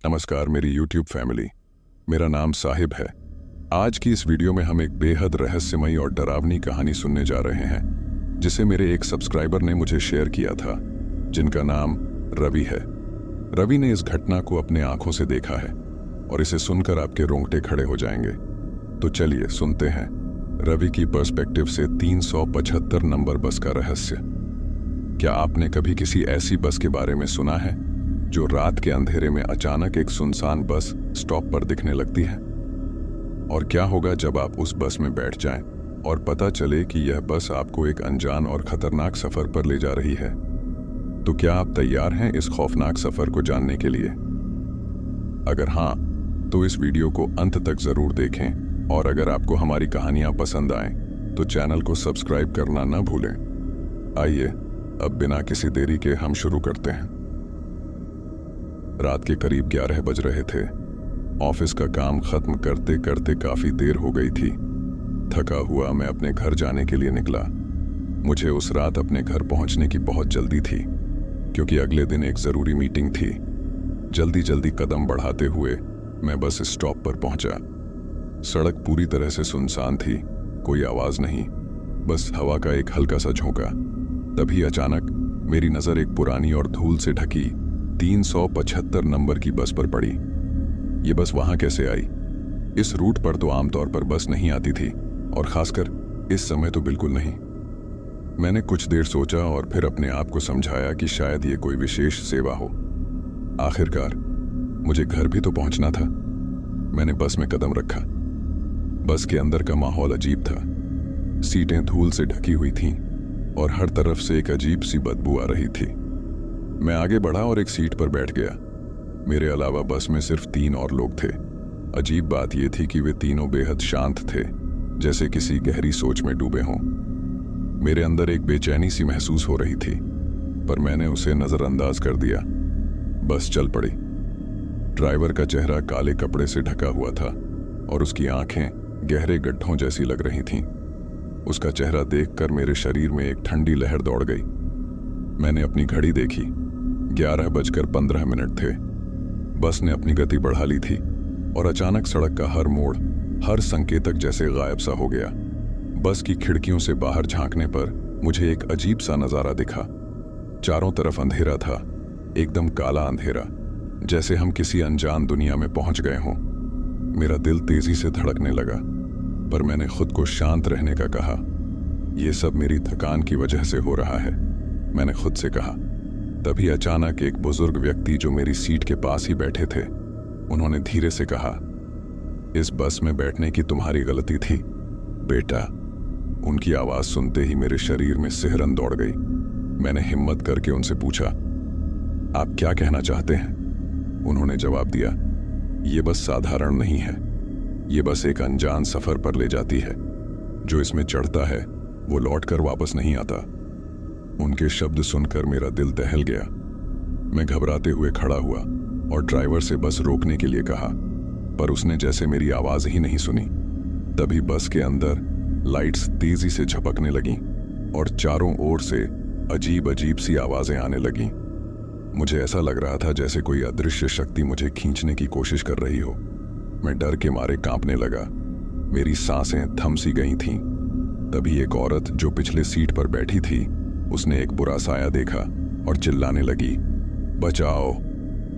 नमस्कार मेरी YouTube family. मेरा नाम साहिब है। आज की इस वीडियो में हम एक बेहद रहस्यमयी और डरावनी कहानी सुनने जा रहे हैं जिसे मेरे एक सब्सक्राइबर ने मुझे शेयर किया था, जिनका नाम रवि है। रवि ने इस घटना को अपने आंखों से देखा है और इसे सुनकर आपके रोंगटे खड़े हो जाएंगे। तो चलिए सुनते हैं रवि की पर्सपेक्टिव से 375 नंबर बस का रहस्य। क्या आपने कभी किसी ऐसी बस के बारे में सुना है जो रात के अंधेरे में अचानक एक सुनसान बस स्टॉप पर दिखने लगती है? और क्या होगा जब आप उस बस में बैठ जाएं और पता चले कि यह बस आपको एक अनजान और खतरनाक सफर पर ले जा रही है? तो क्या आप तैयार हैं इस खौफनाक सफर को जानने के लिए? अगर हाँ, तो इस वीडियो को अंत तक जरूर देखें और अगर आपको हमारी कहानियां पसंद आएं तो चैनल को सब्सक्राइब करना न भूलें। आइए अब बिना किसी देरी के हम शुरू करते हैं। रात के करीब 11 बज रहे थे। ऑफिस का काम खत्म करते करते काफी देर हो गई थी। थका हुआ मैं अपने घर जाने के लिए निकला। मुझे उस रात अपने घर पहुंचने की बहुत जल्दी थी क्योंकि अगले दिन एक जरूरी मीटिंग थी। जल्दी जल्दी कदम बढ़ाते हुए मैं बस स्टॉप पर पहुंचा। सड़क पूरी तरह से सुनसान थी, कोई आवाज नहीं, बस हवा का एक हल्का सा झोंका। तभी अचानक मेरी नजर एक पुरानी और धूल से ढकी 375 नंबर की बस पर पड़ी। ये बस वहां कैसे आई? इस रूट पर तो आमतौर पर बस नहीं आती थी और खासकर इस समय तो बिल्कुल नहीं। मैंने कुछ देर सोचा और फिर अपने आप को समझाया कि शायद ये कोई विशेष सेवा हो। आखिरकार मुझे घर भी तो पहुंचना था। मैंने बस में कदम रखा। बस के अंदर का माहौल अजीब था। सीटें धूल से ढकी हुई थीं और हर तरफ से एक अजीब सी बदबू आ रही थी। मैं आगे बढ़ा और एक सीट पर बैठ गया। मेरे अलावा बस में सिर्फ 3 और लोग थे। अजीब बात यह थी कि वे तीनों बेहद शांत थे, जैसे किसी गहरी सोच में डूबे हों। मेरे अंदर एक बेचैनी सी महसूस हो रही थी, पर मैंने उसे नजरअंदाज कर दिया। बस चल पड़ी। ड्राइवर का चेहरा काले कपड़े से ढका हुआ था और उसकी आंखें गहरे गड्ढों जैसी लग रही थीं। उसका चेहरा देखकर मेरे शरीर में एक ठंडी लहर दौड़ गई। मैंने अपनी घड़ी देखी। 11:15 थे। बस ने अपनी गति बढ़ा ली थी और अचानक सड़क का हर मोड़, हर संकेतक जैसे गायब सा हो गया। बस की खिड़कियों से बाहर झांकने पर मुझे एक अजीब सा नजारा दिखा। चारों तरफ अंधेरा था, एकदम काला अंधेरा, जैसे हम किसी अनजान दुनिया में पहुंच गए हों। मेरा दिल तेजी से धड़कने लगा, पर मैंने खुद को शांत रहने का कहा। यह सब मेरी थकान की वजह से हो रहा है, मैंने खुद से कहा। तभी अचानक एक बुजुर्ग व्यक्ति जो मेरी सीट के पास ही बैठे थे, उन्होंने धीरे से कहा, इस बस में बैठने की तुम्हारी गलती थी बेटा। उनकी आवाज सुनते ही मेरे शरीर में सिहरन दौड़ गई। मैंने हिम्मत करके उनसे पूछा, आप क्या कहना चाहते हैं? उन्होंने जवाब दिया, ये बस साधारण नहीं है, ये बस एक अनजान सफर पर ले जाती है। जो इसमें चढ़ता है वो लौटकर वापस नहीं आता। उनके शब्द सुनकर मेरा दिल दहल गया। मैं घबराते हुए खड़ा हुआ और ड्राइवर से बस रोकने के लिए कहा, पर उसने जैसे मेरी आवाज ही नहीं सुनी। तभी बस के अंदर लाइट्स तेजी से झपकने लगीं और चारों ओर से अजीब अजीब सी आवाजें आने लगीं। मुझे ऐसा लग रहा था जैसे कोई अदृश्य शक्ति मुझे खींचने की कोशिश कर रही हो। मैं डर के मारे कांपने लगा। मेरी सांसें थम सी गई थीं। तभी एक औरत जो पिछले सीट पर बैठी थी, उसने एक बुरा साया देखा और चिल्लाने लगी, बचाओ,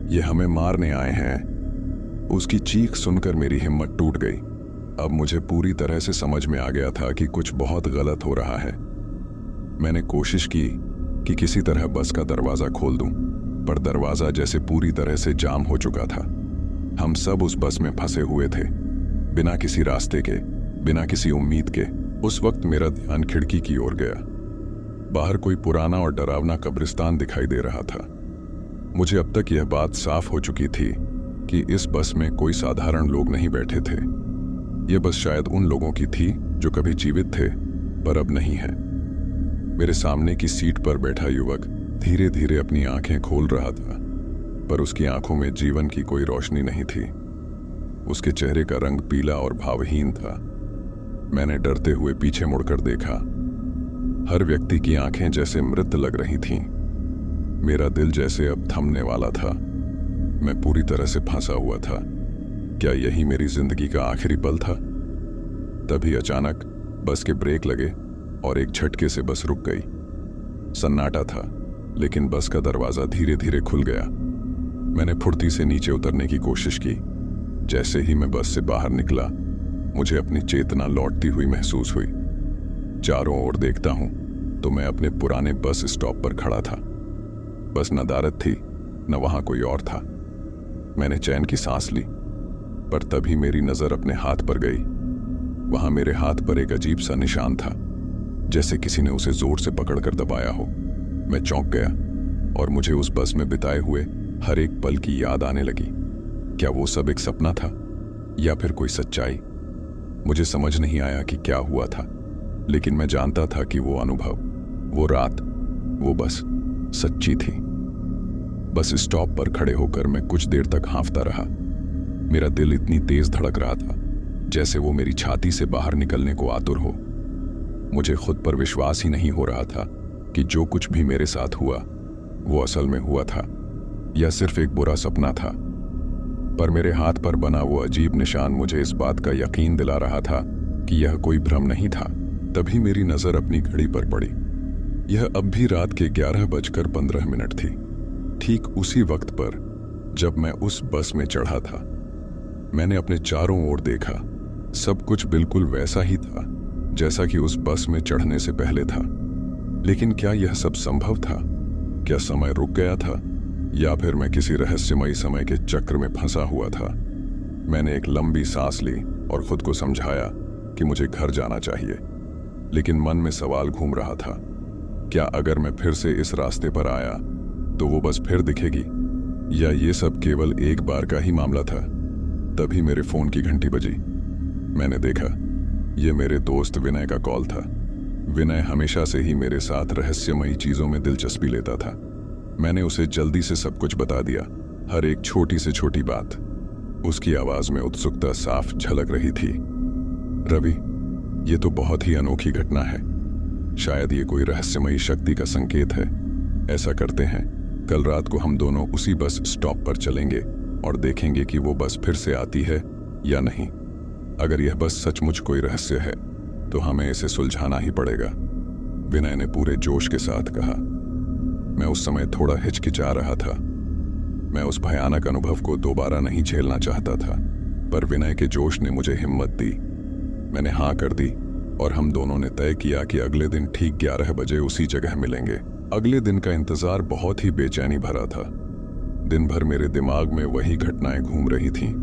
ये हमें मारने आए हैं। उसकी चीख सुनकर मेरी हिम्मत टूट गई। अब मुझे पूरी तरह से समझ में आ गया था कि कुछ बहुत गलत हो रहा है। मैंने कोशिश की कि किसी तरह बस का दरवाजा खोल दूं, पर दरवाजा जैसे पूरी तरह से जाम हो चुका था। हम सब उस बस में फंसे हुए थे, बिना किसी रास्ते के, बिना किसी उम्मीद के। उस वक्त मेरा ध्यान खिड़की की ओर गया। बाहर कोई पुराना और डरावना कब्रिस्तान दिखाई दे रहा था। मुझे अब तक यह बात साफ हो चुकी थी कि इस बस में कोई साधारण लोग नहीं बैठे थे। यह बस शायद उन लोगों की थी जो कभी जीवित थे पर अब नहीं है। मेरे सामने की सीट पर बैठा युवक धीरे धीरे अपनी आंखें खोल रहा था, पर उसकी आंखों में जीवन की कोई रोशनी नहीं थी। उसके चेहरे का रंग पीला और भावहीन था। मैंने डरते हुए पीछे मुड़कर देखा। हर व्यक्ति की आंखें जैसे मृत लग रही थीं। मेरा दिल जैसे अब थमने वाला था। मैं पूरी तरह से फंसा हुआ था। क्या यही मेरी जिंदगी का आखिरी पल था? तभी अचानक बस के ब्रेक लगे और एक झटके से बस रुक गई। सन्नाटा था, लेकिन बस का दरवाजा धीरे धीरे खुल गया। मैंने फुर्ती से नीचे उतरने की कोशिश की। जैसे ही मैं बस से बाहर निकला, मुझे अपनी चेतना लौटती हुई महसूस हुई। चारों ओर देखता हूं तो मैं अपने पुराने बस स्टॉप पर खड़ा था। बस न दारद थी, न वहां कोई और था। मैंने चैन की सांस ली, पर तभी मेरी नजर अपने हाथ पर गई। वहां मेरे हाथ पर एक अजीब सा निशान था, जैसे किसी ने उसे जोर से पकड़कर दबाया हो। मैं चौंक गया और मुझे उस बस में बिताए हुए हर एक पल की याद आने लगी। क्या वो सब एक सपना था या फिर कोई सच्चाई? मुझे समझ नहीं आया कि क्या हुआ था, लेकिन मैं जानता था कि वो अनुभव, वो रात, वो बस सच्ची थी। बस स्टॉप पर खड़े होकर मैं कुछ देर तक हांफता रहा। मेरा दिल इतनी तेज धड़क रहा था जैसे वो मेरी छाती से बाहर निकलने को आतुर हो। मुझे खुद पर विश्वास ही नहीं हो रहा था कि जो कुछ भी मेरे साथ हुआ वो असल में हुआ था या सिर्फ एक बुरा सपना था। पर मेरे हाथ पर बना वो अजीब निशान मुझे इस बात का यकीन दिला रहा था कि यह कोई भ्रम नहीं था। तभी मेरी नजर अपनी घड़ी पर पड़ी। यह अब भी रात के 11:15 थी। ठीक उसी वक्त पर जब मैं उस बस में चढ़ा था। मैंने अपने चारों ओर देखा। सब कुछ बिल्कुल वैसा ही था जैसा कि उस बस में चढ़ने से पहले था। लेकिन क्या यह सब संभव था? क्या समय रुक गया था या फिर मैं किसी रहस्यमयी समय के चक्र में फंसा हुआ था? मैंने एक लंबी सांस ली और खुद को समझाया कि मुझे घर जाना चाहिए। लेकिन मन में सवाल घूम रहा था, क्या अगर मैं फिर से इस रास्ते पर आया तो वो बस फिर दिखेगी, या ये सब केवल एक बार का ही मामला था? तभी मेरे फोन की घंटी बजी। मैंने देखा, ये मेरे दोस्त विनय का कॉल था। विनय हमेशा से ही मेरे साथ रहस्यमयी चीजों में दिलचस्पी लेता था। मैंने उसे जल्दी से सब कुछ बता दिया, हर एक छोटी से छोटी बात। उसकी आवाज में उत्सुकता साफ झलक रही थी। रवि, ये तो बहुत ही अनोखी घटना है। शायद ये कोई रहस्यमयी शक्ति का संकेत है। ऐसा करते हैं, कल रात को हम दोनों उसी बस स्टॉप पर चलेंगे और देखेंगे कि वो बस फिर से आती है या नहीं। अगर यह बस सचमुच कोई रहस्य है तो हमें इसे सुलझाना ही पड़ेगा, विनय ने पूरे जोश के साथ कहा। मैं उस समय थोड़ा हिचकिचा रहा था। मैं उस भयानक अनुभव को दोबारा नहीं झेलना चाहता था, पर विनय के जोश ने मुझे हिम्मत दी। मैंने हाँ कर दी और हम दोनों ने तय किया कि अगले दिन ठीक 11 बजे उसी जगह मिलेंगे। अगले दिन का इंतजार बहुत ही बेचैनी भरा था। दिन भर मेरे दिमाग में वही घटनाएं घूम रही थीं।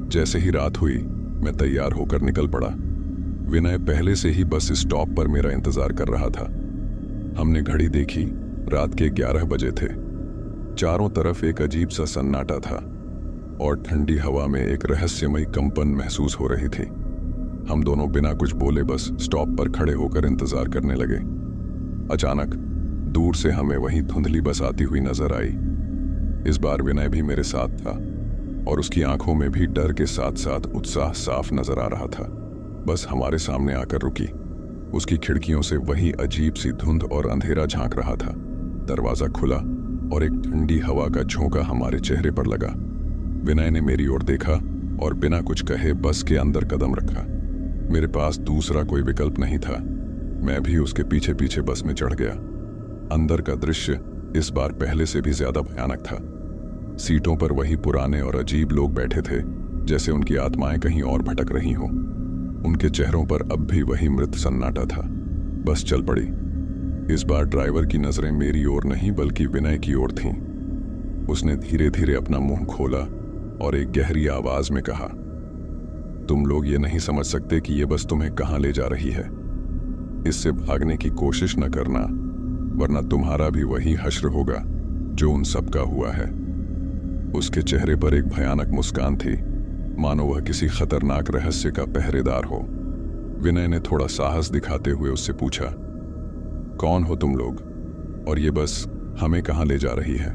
जैसे ही रात हुई, मैं तैयार होकर निकल पड़ा। विनय पहले से ही बस स्टॉप पर मेरा इंतजार कर रहा था। हमने घड़ी देखी, रात के 11 बजे थे। चारों तरफ एक अजीब सा सन्नाटा था और ठंडी हवा में एक रहस्यमयी कंपन महसूस हो रही थी। हम दोनों बिना कुछ बोले बस स्टॉप पर खड़े होकर इंतजार करने लगे। अचानक दूर से हमें वही धुंधली बस आती हुई नजर आई। इस बार विनय भी मेरे साथ था और उसकी आंखों में भी डर के साथ साथ उत्साह साफ नजर आ रहा था। बस हमारे सामने आकर रुकी। उसकी खिड़कियों से वही अजीब सी धुंध और अंधेरा झांक रहा था। दरवाजा खुला और एक ठंडी हवा का झोंका हमारे चेहरे पर लगा। विनय ने मेरी ओर देखा और बिना कुछ कहे बस के अंदर कदम रखा। मेरे पास दूसरा कोई विकल्प नहीं था। मैं भी उसके पीछे पीछे बस में चढ़ गया। अंदर का दृश्य इस बार पहले से भी ज्यादा भयानक था। सीटों पर वही पुराने और अजीब लोग बैठे थे, जैसे उनकी आत्माएं कहीं और भटक रही हों। उनके चेहरों पर अब भी वही मृत सन्नाटा था। बस चल पड़ी। इस बार ड्राइवर की नजरें मेरी ओर नहीं बल्कि विनय की ओर थीं। उसने धीरे धीरे अपना मुंह खोला और एक गहरी आवाज में कहा, तुम लोग ये नहीं समझ सकते कि ये बस तुम्हें कहां ले जा रही है। इससे भागने की कोशिश न करना, वरना तुम्हारा भी वही हश्र होगा जो उन सब का हुआ है। उसके चेहरे पर एक भयानक मुस्कान थी, मानो वह किसी खतरनाक रहस्य का पहरेदार हो। विनय ने थोड़ा साहस दिखाते हुए उससे पूछा, कौन हो तुम लोग और ये बस हमें कहां ले जा रही है?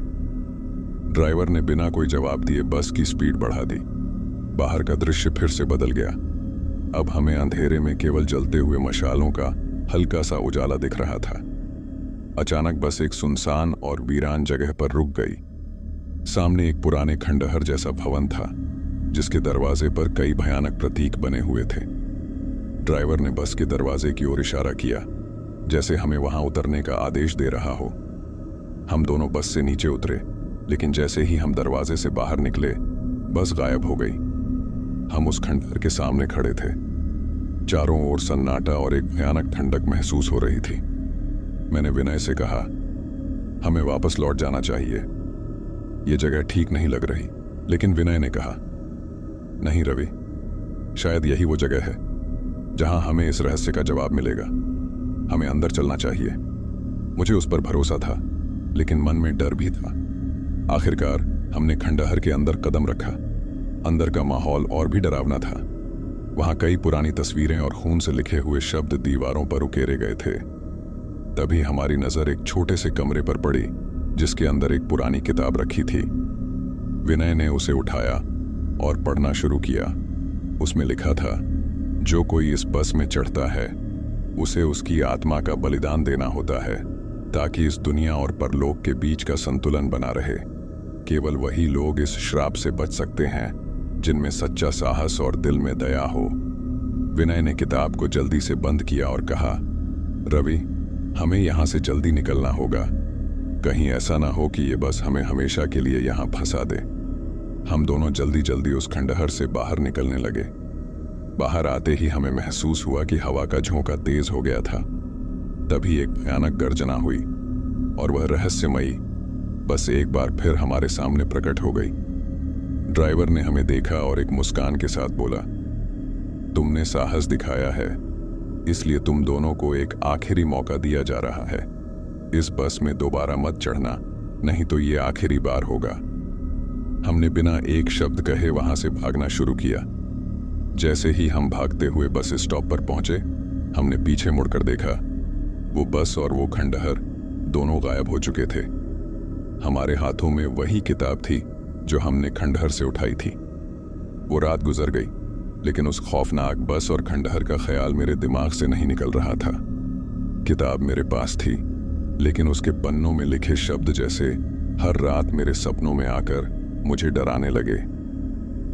ड्राइवर ने बिना कोई जवाब दिए बस की स्पीड बढ़ा दी। बाहर का दृश्य फिर से बदल गया। अब हमें अंधेरे में केवल जलते हुए मशालों का हल्का सा उजाला दिख रहा था। अचानक बस एक सुनसान और वीरान जगह पर रुक गई। सामने एक पुराने खंडहर जैसा भवन था जिसके दरवाजे पर कई भयानक प्रतीक बने हुए थे। ड्राइवर ने बस के दरवाजे की ओर इशारा किया, जैसे हमें वहां उतरने का आदेश दे रहा हो। हम दोनों बस से नीचे उतरे, लेकिन जैसे ही हम दरवाजे से बाहर निकले, बस गायब हो गई। हम उस खंडहर के सामने खड़े थे। चारों ओर सन्नाटा और एक भयानक ठंडक महसूस हो रही थी। मैंने विनय से कहा, हमें वापस लौट जाना चाहिए, ये जगह ठीक नहीं लग रही। लेकिन विनय ने कहा, नहीं रवि, शायद यही वो जगह है जहां हमें इस रहस्य का जवाब मिलेगा। हमें अंदर चलना चाहिए। मुझे उस पर भरोसा था, लेकिन मन में डर भी था। आखिरकार हमने खंडहर के अंदर कदम रखा। अंदर का माहौल और भी डरावना था। वहां कई पुरानी तस्वीरें और खून से लिखे हुए शब्द दीवारों पर उकेरे गए थे। तभी हमारी नजर एक छोटे से कमरे पर पड़ी जिसके अंदर एक पुरानी किताब रखी थी। विनय ने उसे उठाया और पढ़ना शुरू किया। उसमें लिखा था, जो कोई इस बस में चढ़ता है उसे उसकी आत्मा का बलिदान देना होता है ताकि इस दुनिया और परलोक के बीच का संतुलन बना रहे। केवल वही लोग इस श्राप से बच सकते हैं जिनमें सच्चा साहस और दिल में दया हो। विनय ने किताब को जल्दी से बंद किया और कहा, रवि, हमें यहां से जल्दी निकलना होगा। कहीं ऐसा ना हो कि ये बस हमें हमेशा के लिए यहां फंसा दे। हम दोनों जल्दी जल्दी उस खंडहर से बाहर निकलने लगे। बाहर आते ही हमें महसूस हुआ कि हवा का झोंका तेज हो गया था। तभी एक भयानक गर्जना हुई और वह रहस्यमयी बस एक बार फिर हमारे सामने प्रकट हो गई। ड्राइवर ने हमें देखा और एक मुस्कान के साथ बोला, तुमने साहस दिखाया है, इसलिए तुम दोनों को एक आखिरी मौका दिया जा रहा है। इस बस में दोबारा मत चढ़ना, नहीं तो ये आखिरी बार होगा। हमने बिना एक शब्द कहे वहां से भागना शुरू किया। जैसे ही हम भागते हुए बस स्टॉप पर पहुंचे, हमने पीछे मुड़कर देखा। वो बस और वो खंडहर दोनों गायब हो चुके थे। हमारे हाथों में वही किताब थी जो हमने खंडहर से उठाई थी। वो रात गुजर गई, लेकिन उस खौफनाक बस और खंडहर का ख्याल मेरे दिमाग से नहीं निकल रहा था। किताब मेरे पास थी, लेकिन उसके पन्नों में लिखे शब्द जैसे हर रात मेरे सपनों में आकर मुझे डराने लगे।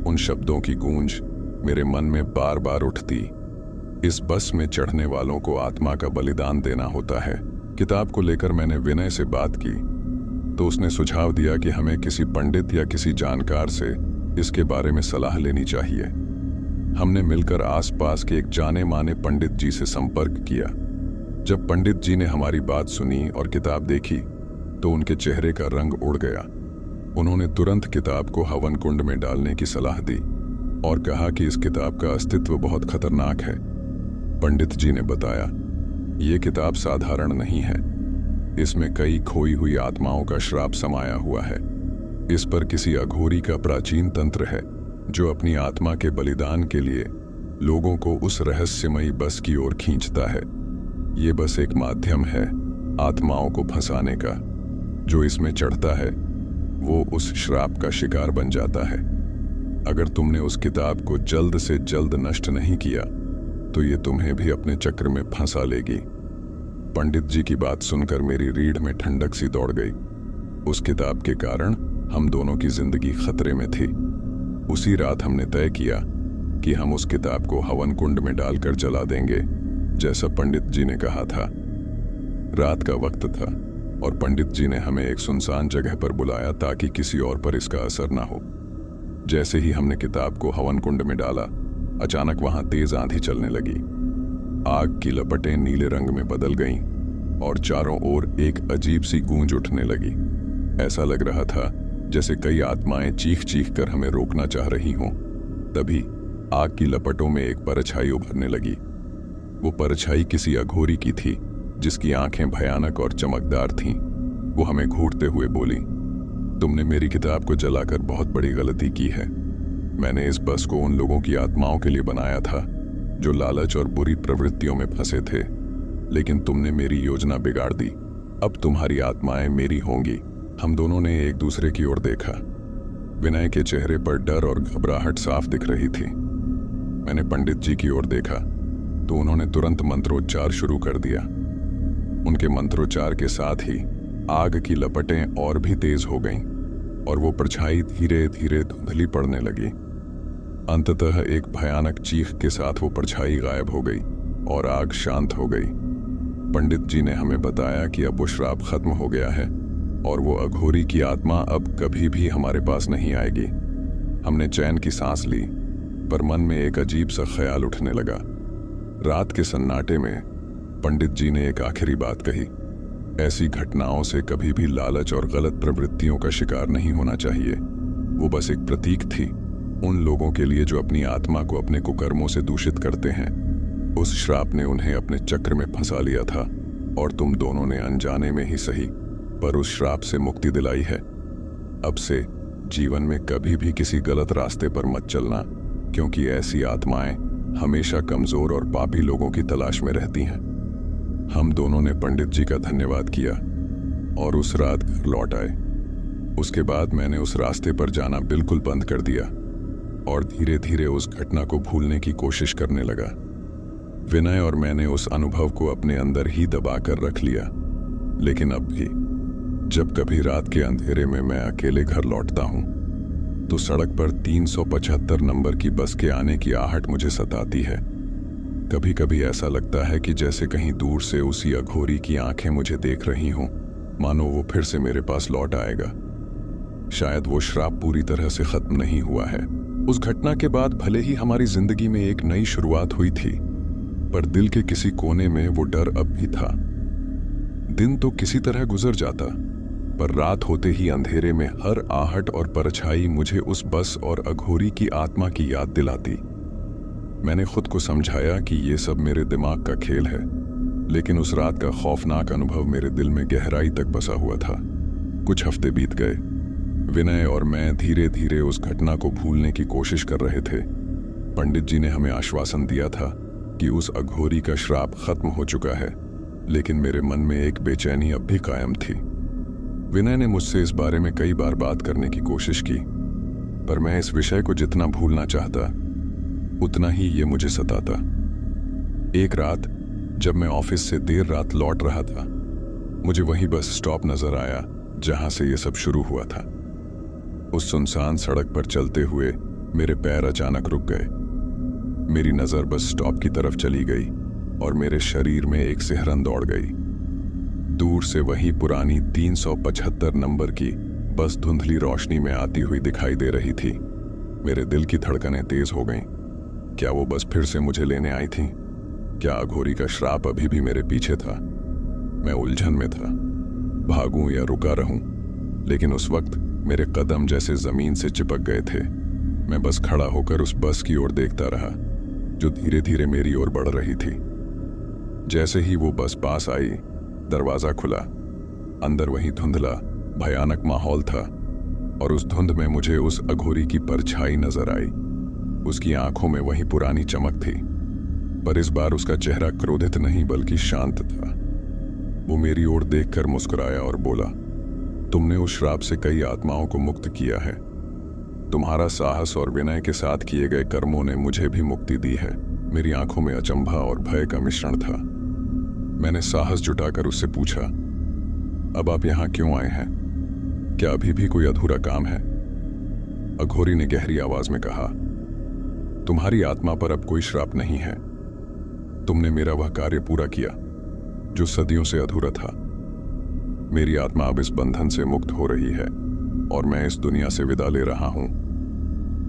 उन शब्दों की गूंज मेरे मन में बार बार उठती। इस बस में चढ़ने वालों को आत्मा का बलिदान देना होता है। किताब को लेकर मैंने विनय से बात की तो उसने सुझाव दिया कि हमें किसी पंडित या किसी जानकार से इसके बारे में सलाह लेनी चाहिए। हमने मिलकर आसपास के एक जाने माने पंडित जी से संपर्क किया। जब पंडित जी ने हमारी बात सुनी और किताब देखी तो उनके चेहरे का रंग उड़ गया। उन्होंने तुरंत किताब को हवन कुंड में डालने की सलाह दी और कहा कि इस किताब का अस्तित्व बहुत खतरनाक है। पंडित जी ने बताया, ये किताब साधारण नहीं है, इसमें कई खोई हुई आत्माओं का श्राप समाया हुआ है। इस पर किसी अघोरी का प्राचीन तंत्र है जो अपनी आत्मा के बलिदान के लिए लोगों को उस रहस्यमयी बस की ओर खींचता है। ये बस एक माध्यम है आत्माओं को फंसाने का। जो इसमें चढ़ता है वो उस श्राप का शिकार बन जाता है। अगर तुमने उस किताब को जल्द से जल्द नष्ट नहीं किया तो ये तुम्हें भी अपने चक्र में फंसा लेगी। पंडित जी की बात सुनकर मेरी रीढ़ में ठंडक सी दौड़ गई। उस किताब के कारण हम दोनों की जिंदगी खतरे में थी। उसी रात हमने तय किया कि हम उस किताब को हवन कुंड में डालकर जला देंगे, जैसा पंडित जी ने कहा था। रात का वक्त था और पंडित जी ने हमें एक सुनसान जगह पर बुलाया ताकि किसी और पर इसका असर ना हो। जैसे ही हमने किताब को हवन कुंड में डाला, अचानक वहां तेज आंधी चलने लगी। आग की लपटें नीले रंग में बदल गईं और चारों ओर एक अजीब सी गूंज उठने लगी। ऐसा लग रहा था जैसे कई आत्माएं चीख चीख कर हमें रोकना चाह रही हों। तभी आग की लपटों में एक परछाई उभरने लगी। वो परछाई किसी अघोरी की थी जिसकी आंखें भयानक और चमकदार थीं। वो हमें घूरते हुए बोली, तुमने मेरी किताब को जलाकर बहुत बड़ी गलती की है। मैंने इस बस को उन लोगों की आत्माओं के लिए बनाया था जो लालच और बुरी प्रवृत्तियों में फंसे थे, लेकिन तुमने मेरी योजना बिगाड़ दी। अब तुम्हारी आत्माएं मेरी होंगी। हम दोनों ने एक दूसरे की ओर देखा। विनय के चेहरे पर डर और घबराहट साफ दिख रही थी। मैंने पंडित जी की ओर देखा तो उन्होंने तुरंत मंत्रोच्चार शुरू कर दिया। उनके मंत्रोच्चार के साथ ही आग की लपटें और भी तेज हो गईं। और वो परछाई धीरे धीरे धुंधली पड़ने लगी। अंततः एक भयानक चीख के साथ वो परछाई गायब हो गई और आग शांत हो गई। पंडित जी ने हमें बताया कि अब वो श्राप खत्म हो गया है और वो अघोरी की आत्मा अब कभी भी हमारे पास नहीं आएगी। हमने चैन की सांस ली, पर मन में एक अजीब सा ख्याल उठने लगा। रात के सन्नाटे में पंडित जी ने एक आखिरी बात कही, ऐसी घटनाओं से कभी भी लालच और गलत प्रवृत्तियों का शिकार नहीं होना चाहिए। वो बस एक प्रतीक थी उन लोगों के लिए जो अपनी आत्मा को अपने कुकर्मों से दूषित करते हैं। उस श्राप ने उन्हें अपने चक्र में फंसा लिया था और तुम दोनों ने अनजाने में ही सही पर उस श्राप से मुक्ति दिलाई है। अब से जीवन में कभी भी किसी गलत रास्ते पर मत चलना, क्योंकि ऐसी आत्माएं हमेशा कमजोर और पापी लोगों की तलाश में रहती हैं। हम दोनों ने पंडित जी का धन्यवाद किया और उस रात घर लौट आए। उसके बाद मैंने उस रास्ते पर जाना बिल्कुल बंद कर दिया और धीरे धीरे उस घटना को भूलने की कोशिश करने लगा। विनय और मैंने उस अनुभव को अपने अंदर ही दबा कर रख लिया, लेकिन अब भी जब कभी रात के अंधेरे में मैं अकेले घर लौटता हूं, तो सड़क पर 375 नंबर की बस के आने की आहट मुझे सताती है। कभी कभी ऐसा लगता है कि जैसे कहीं दूर से उसी अघोरी की आंखें मुझे देख रही हों, मानो वो फिर से मेरे पास लौट आएगा। शायद वो श्राप पूरी तरह से खत्म नहीं हुआ है। उस घटना के बाद भले ही हमारी जिंदगी में एक नई शुरुआत हुई थी, पर दिल के किसी कोने में वो डर अब भी था। दिन तो किसी तरह गुजर जाता, पर रात होते ही अंधेरे में हर आहट और परछाई मुझे उस बस और अघोरी की आत्मा की याद दिलाती। मैंने खुद को समझाया कि ये सब मेरे दिमाग का खेल है, लेकिन उस रात का खौफनाक अनुभव मेरे दिल में गहराई तक बसा हुआ था। कुछ हफ्ते बीत गए। विनय और मैं धीरे धीरे उस घटना को भूलने की कोशिश कर रहे थे। पंडित जी ने हमें आश्वासन दिया था कि उस अघोरी का श्राप खत्म हो चुका है, लेकिन मेरे मन में एक बेचैनी अब भी कायम थी। विनय ने मुझसे इस बारे में कई बार बात करने की कोशिश की, पर मैं इस विषय को जितना भूलना चाहता, उतना ही ये मुझे सताता। एक रात जब मैं ऑफिस से देर रात लौट रहा था, मुझे वही बस स्टॉप नजर आया जहां से ये सब शुरू हुआ था। उस सुनसान सड़क पर चलते हुए मेरे पैर अचानक रुक गए। मेरी नजर बस स्टॉप की तरफ चली गई और मेरे शरीर में एक सिहरन दौड़ गई। दूर से वही पुरानी 375 नंबर की बस धुंधली रोशनी में आती हुई दिखाई दे रही थी। मेरे दिल की धड़कनें तेज हो गईं। क्या वो बस फिर से मुझे लेने आई थी? क्या अघोरी का श्राप अभी भी मेरे पीछे था? मैं उलझन में था, भागूं या रुका रहूं, लेकिन उस वक्त मेरे कदम जैसे जमीन से चिपक गए थे। मैं बस खड़ा होकर उस बस की ओर देखता रहा, जो धीरे धीरे मेरी ओर बढ़ रही थी। जैसे ही वो बस पास आई, दरवाजा खुला। अंदर वही धुंधला भयानक माहौल था और उस धुंध में मुझे उस अघोरी की परछाई नजर आई। उसकी आंखों में वही पुरानी चमक थी, पर इस बार उसका चेहरा क्रोधित नहीं बल्कि शांत था। वो मेरी ओर देखकर मुस्कुराया और बोला, तुमने उस श्राप से कई आत्माओं को मुक्त किया है। तुम्हारा साहस और विनय के साथ किए गए कर्मों ने मुझे भी मुक्ति दी है। मेरी आंखों में अचंभा और भय का मिश्रण था। मैंने साहस जुटाकर उससे पूछा, अब आप यहां क्यों आए हैं? क्या अभी भी कोई अधूरा काम है? अघोरी ने गहरी आवाज में कहा, तुम्हारी आत्मा पर अब कोई श्राप नहीं है। तुमने मेरा वह कार्य पूरा किया जो सदियों से अधूरा था। मेरी आत्मा अब इस बंधन से मुक्त हो रही है और मैं इस दुनिया से विदा ले रहा हूं।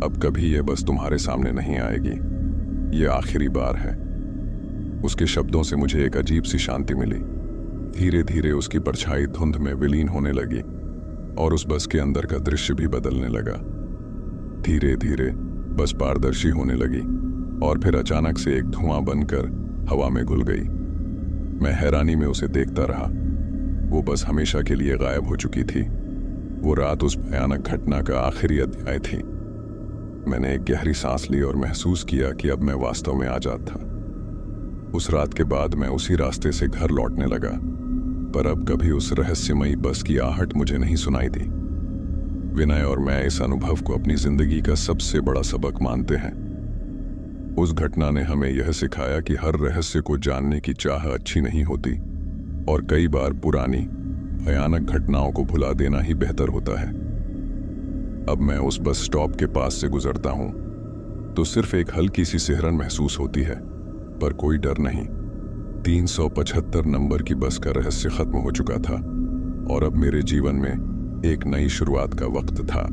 अब कभी यह बस तुम्हारे सामने नहीं आएगी। यह आखिरी बार है। उसके शब्दों से मुझे एक अजीब सी शांति मिली। धीरे धीरे उसकी परछाई धुंध में विलीन होने लगी और उस बस के अंदर का दृश्य भी बदलने लगा। धीरे धीरे बस पारदर्शी होने लगी और फिर अचानक से एक धुआं बनकर हवा में घुल गई। मैं हैरानी में उसे देखता रहा। वो बस हमेशा के लिए गायब हो चुकी थी। वो रात उस भयानक घटना का आखिरी अध्याय थी। मैंने एक गहरी सांस ली और महसूस किया कि अब मैं वास्तव में आजाद था। उस रात के बाद मैं उसी रास्ते से घर लौटने लगा, पर अब कभी उस रहस्यमयी बस की आहट मुझे नहीं सुनाई दी। विनय और मैं इस अनुभव को अपनी जिंदगी का सबसे बड़ा सबक मानते हैं। उस घटना ने हमें यह सिखाया कि हर रहस्य को जानने की चाह अच्छी नहीं होती और कई बार पुरानी भयानक घटनाओं को भुला देना ही बेहतर होता है। अब मैं उस बस स्टॉप के पास से गुजरता हूं तो सिर्फ एक हल्की सी सिहरन महसूस होती है, पर कोई डर नहीं। 375 नंबर की बस का रहस्य खत्म हो चुका था और अब मेरे जीवन में एक नई शुरुआत का वक्त था।